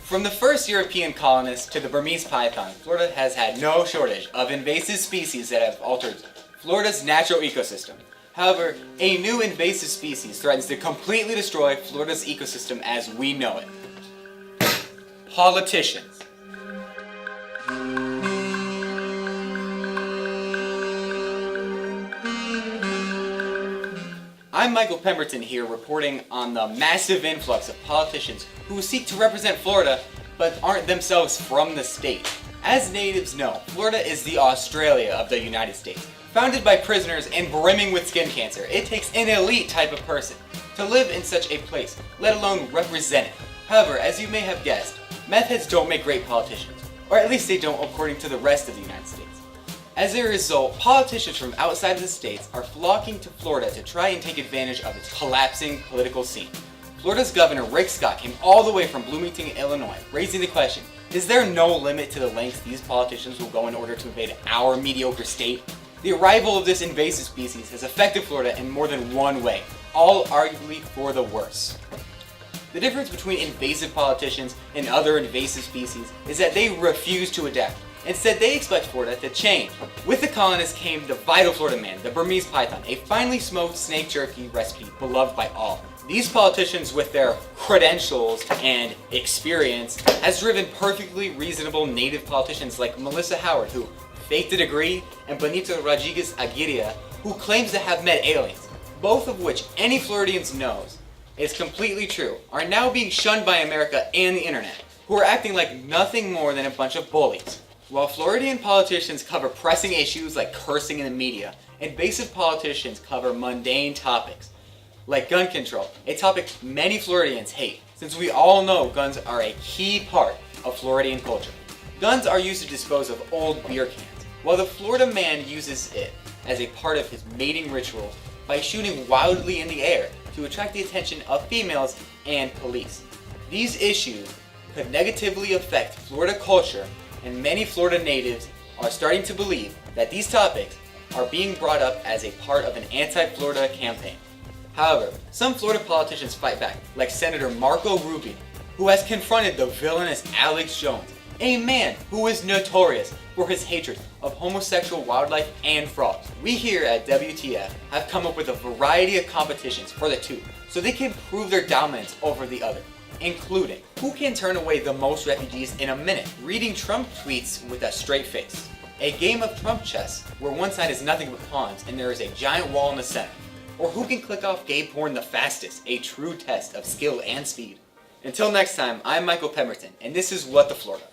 From the first European colonists to the Burmese python, Florida has had no shortage of invasive species that have altered Florida's natural ecosystem. However, a new invasive species threatens to completely destroy Florida's ecosystem as we know it. Politicians. I'm Michael Pemberton here reporting on the massive influx of politicians who seek to represent Florida but aren't themselves from the state. As natives know, Florida is the Australia of the United States. Founded by prisoners and brimming with skin cancer, it takes an elite type of person to live in such a place, let alone represent it. However, as you may have guessed, meth heads don't make great politicians, or at least they don't according to the rest of the United States. As a result, politicians from outside of the states are flocking to Florida to try and take advantage of its collapsing political scene. Florida's Governor Rick Scott came all the way from Bloomington, Illinois, raising the question, is there no limit to the lengths these politicians will go in order to invade our mediocre state? The arrival of this invasive species has affected Florida in more than one way, all arguably for the worse. The difference between invasive politicians and other invasive species is that they refuse to adapt. Instead, they expect Florida to change. With the colonists came the vital Florida man, the Burmese python, a finely smoked snake jerky recipe beloved by all. These politicians, with their credentials and experience, has driven perfectly reasonable native politicians like Melissa Howard, who faked a degree, and Benito Rodriguez Aguirre, who claims to have met aliens, both of which any Floridians knows is completely true, are now being shunned by America and the internet, who are acting like nothing more than a bunch of bullies. While Floridian politicians cover pressing issues like cursing in the media, invasive politicians cover mundane topics like gun control, a topic many Floridians hate, since we all know guns are a key part of Floridian culture. Guns are used to dispose of old beer cans, while the Florida man uses it as a part of his mating ritual by shooting wildly in the air to attract the attention of females and police. These issues could negatively affect Florida culture, and many Florida natives are starting to believe that these topics are being brought up as a part of an anti-Florida campaign. However, some Florida politicians fight back, like Senator Marco Rubio, who has confronted the villainous Alex Jones, a man who is notorious for his hatred of homosexual wildlife and frogs. We here at WTF have come up with a variety of competitions for the two, so they can prove their dominance over the other, including who can turn away the most refugees in a minute, reading Trump tweets with a straight face, a game of Trump chess where one side is nothing but pawns and there is a giant wall in the center, or who can click off gay porn the fastest, a true test of skill and speed. Until next time, I'm Michael Pemberton, and this is What the Florida.